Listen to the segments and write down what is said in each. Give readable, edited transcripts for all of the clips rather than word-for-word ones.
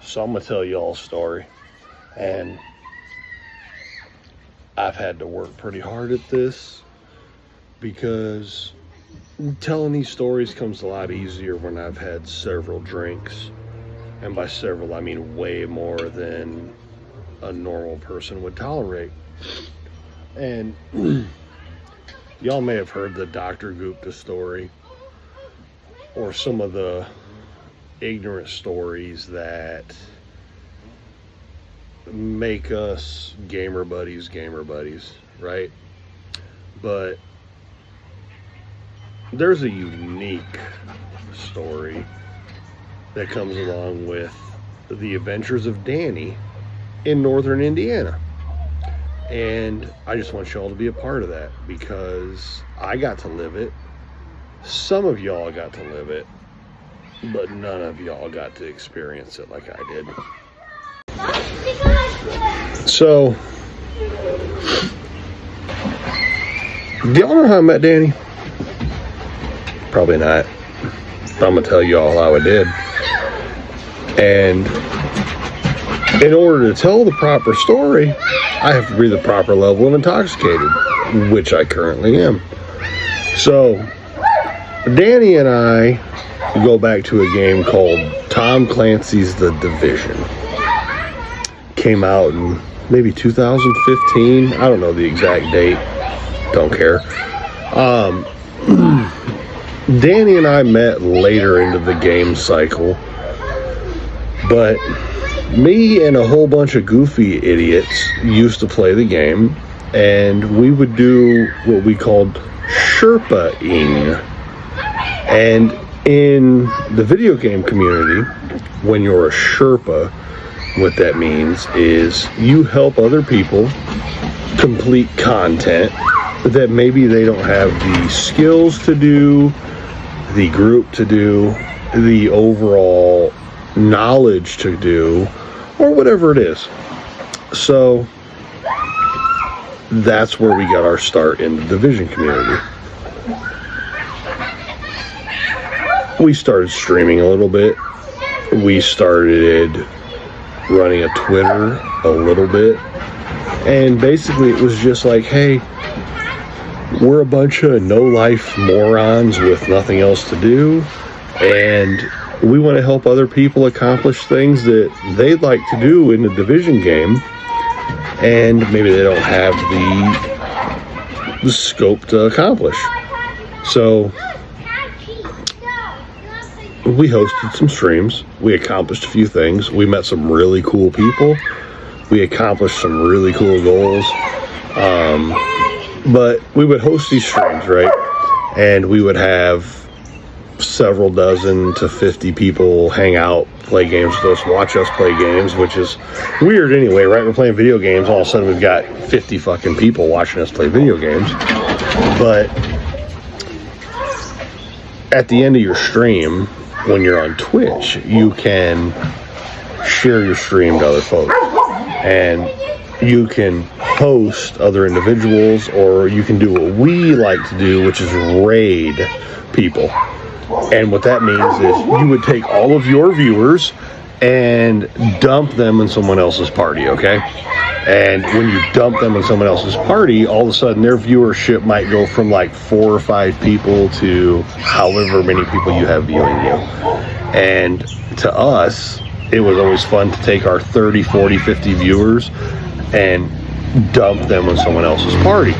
So I'm gonna tell you all a story, and I've had to work pretty hard at this because telling these stories comes a lot easier when I've had several drinks, and by several I mean way more than a normal person would tolerate. And y'all may have heard the Dr. Gupta story, or some of the ignorant stories that make us gamer buddies, right? But there's a unique story that comes along with the adventures of Danny in northern Indiana. And I just want y'all to be a part of that because I got to live it. Some of y'all got to live it, but none of y'all got to experience it like I did. So, do y'all know how I met Danny? Probably not. I'm gonna tell y'all how I did. And in order to tell the proper story, I have to be the proper level of intoxicated, which I currently am. So, Danny and I go back to a game called Tom Clancy's The Division. Came out in maybe 2015. I don't know the exact date. Don't care. Danny and I met later into the game cycle, but me and a whole bunch of goofy idiots used to play the game, and we would do what we called Sherpa-ing. And in the video game community, when you're a Sherpa, what that means is you help other people complete content that maybe they don't have the skills to do, the group to do, the overall knowledge to do, or whatever it is. So that's where we got our start in the Division community. We started streaming a little bit. We started running a Twitter a little bit. And basically it was just like, hey, we're a bunch of no-life morons with nothing else to do, and we want to help other people accomplish things that they'd like to do in the Division game, and maybe they don't have the scope to accomplish. So we hosted some streams. We accomplished a few things. We met some really cool people. We accomplished some really cool goals. But we would host these streams, right? And we would have several dozen to 50 people hang out, play games with us, watch us play games, which is weird anyway, right? We're playing video games, all of a sudden we've got 50 fucking people watching us play video games. But at the end of your stream, when you're on Twitch, you can share your stream to other folks. And you can host other individuals, or you can do what we like to do, which is raid people. And what that means is you would take all of your viewers and dump them in someone else's party, okay? And when you dump them in someone else's party, all of a sudden their viewership might go from like 4 or 5 people to however many people you have viewing you. And to us, it was always fun to take our 30, 40, 50 viewers and dump them in someone else's party.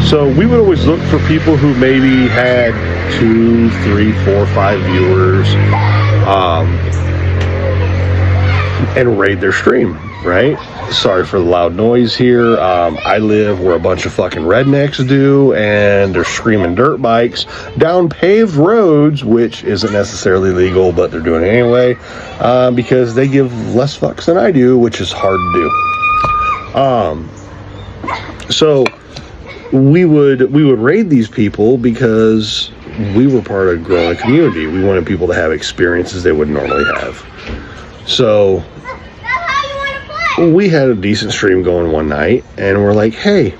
So we would always look for people who maybe had 2, 3, 4, 5 viewers, and raid their stream, right? Sorry for the loud noise here. I live where a bunch of fucking rednecks do, and they're screaming dirt bikes down paved roads, which isn't necessarily legal, but they're doing it anyway, because they give less fucks than I do, which is hard to do. So we would raid these people because we were part of growing a community. We wanted people to have experiences they wouldn't normally have. So we had a decent stream going one night, and we're like, hey,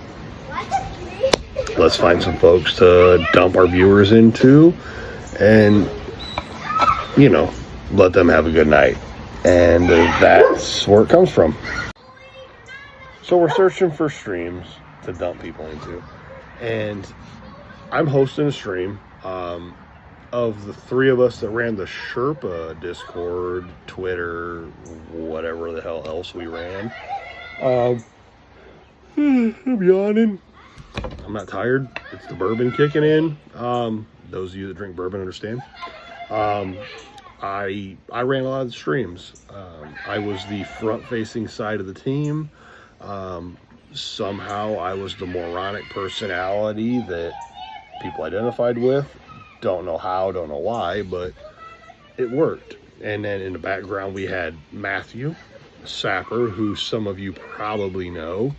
let's find some folks to dump our viewers into and, you know, let them have a good night. And that's where it comes from. So we're searching for streams to dump people into. And I'm hosting a stream. Of the three of us that ran the Sherpa Discord, Twitter, whatever the hell else we ran. I'm yawning. I'm not tired. It's the bourbon kicking in. Those of you that drink bourbon understand. I ran a lot of the streams. I was the front-facing side of the team. Somehow I was the moronic personality that people identified with. Don't know how, don't know why, but it worked. And then in the background we had Matthew Sapper, who some of you probably know.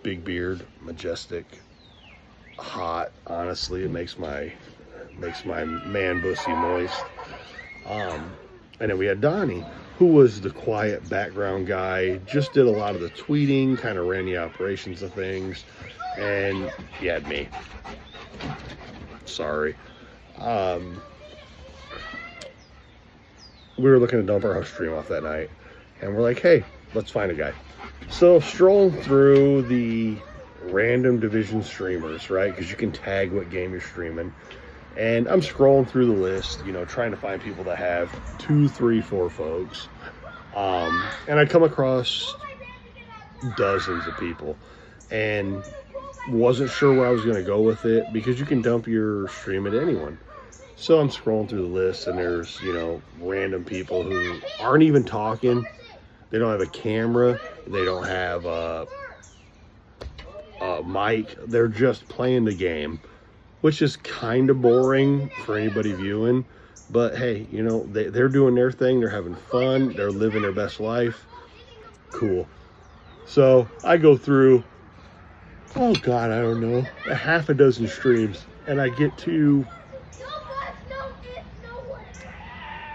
Big beard, majestic, hot. Honestly, it makes my man pussy moist. And then we had Donnie, who was the quiet background guy, just did a lot of the tweeting, kind of ran the operations of things, and you had me. Sorry. We were looking to dump our stream off that night, and we're like, hey, let's find a guy. So strolling through the random division streamers, right? Because you can tag what game you're streaming. And I'm scrolling through the list, you know, trying to find people that have 2, 3, 4 folks. And I come across dozens of people. And wasn't sure where I was going to go with it, because you can dump your stream at anyone. So I'm scrolling through the list, and there's, you know, random people who aren't even talking. They don't have a camera. They don't have a mic. They're just playing the game, which is kind of boring for anybody viewing. But hey, you know, they're doing their thing. They're having fun. They're living their best life. Cool. So I go through, oh God, I don't know, a half a dozen streams, and I get to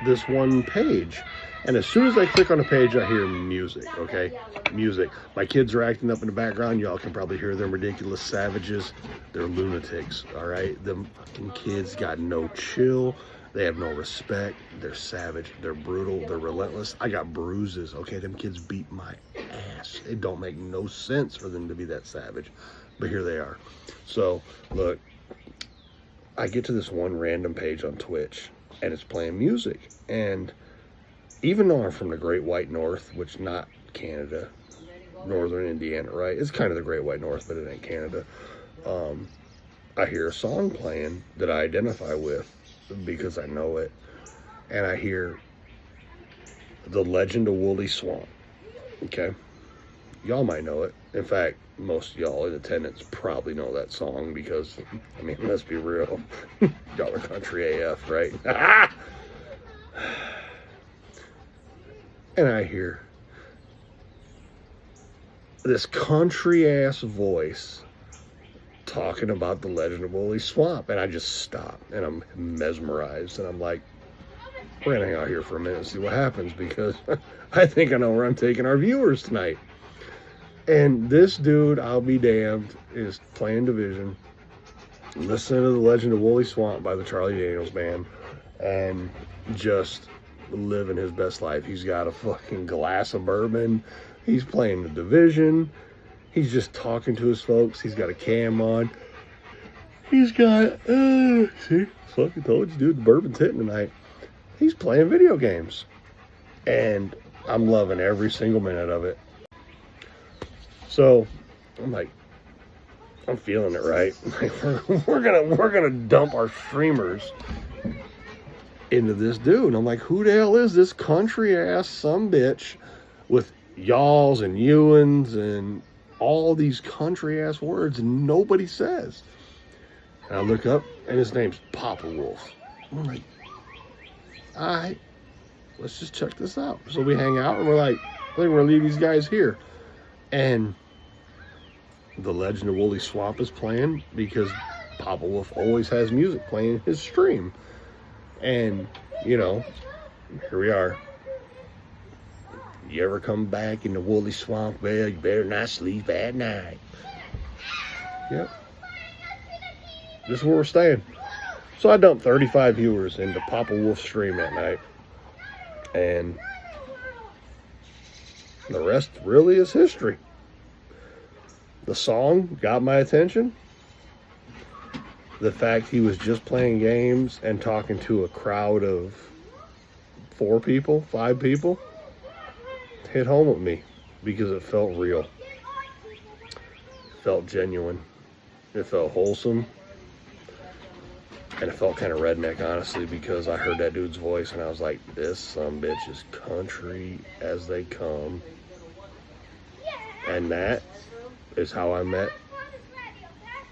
this one page. And as soon as I click on the page, I hear music, okay? Music. My kids are acting up in the background. Y'all can probably hear them, ridiculous savages. They're lunatics, all right? Them fucking kids got no chill. They have no respect. They're savage. They're brutal. They're relentless. I got bruises, okay? Them kids beat my ass. It don't make no sense for them to be that savage. But here they are. So, look, I get to this one random page on Twitch, and it's playing music. And even though I'm from the Great White North, which not Canada, Northern Indiana, right? It's kind of the Great White North, but it ain't Canada. I hear a song playing that I identify with because I know it. And I hear The Legend of Wooley Swamp, okay? Y'all might know it. In fact, most of y'all in attendance probably know that song because, I mean, let's be real. Y'all are country AF, right? And I hear this country-ass voice talking about The Legend of Wooley Swamp. And I just stop, and I'm mesmerized. And I'm like, we're going to hang out here for a minute and see what happens, because I think I know where I'm taking our viewers tonight. And this dude, I'll be damned, is playing Division, listening to The Legend of Wooley Swamp by the Charlie Daniels Band, and just living his best life. He's got a fucking glass of bourbon. He's playing the Division. He's just talking to his folks. He's got a cam on. He's got, see, fucking told you, dude, the bourbon's hitting tonight. He's playing video games. And I'm loving every single minute of it. So, I'm like, I'm feeling it, right? we're gonna dump our streamers into this dude. And I'm like, who the hell is this country ass sumbitch with y'alls and youans and all these country ass words and nobody says? And I look up, and his name's Papa Wolf. I'm like, all right, let's just check this out. So we hang out, and we're like, I think we're gonna leave these guys here. And The Legend of Wooley Swamp is playing because Papa Wolf always has music playing in his stream. And, you know, here we are. You ever come back in the Wooley Swamp? Well, you better not sleep at night. Yep. This is where we're staying. So I dumped 35 viewers into Papa Wolf's stream that night. And the rest really is history. The song got my attention. The fact he was just playing games and talking to a crowd of 4 people, 5 people, hit home with me because it felt real. It felt genuine. It felt wholesome. And it felt kind of redneck, honestly, because I heard that dude's voice and I was like, this sumbitch is country as they come. And that is how I met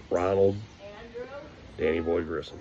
Ronald Danny Boy Grissom.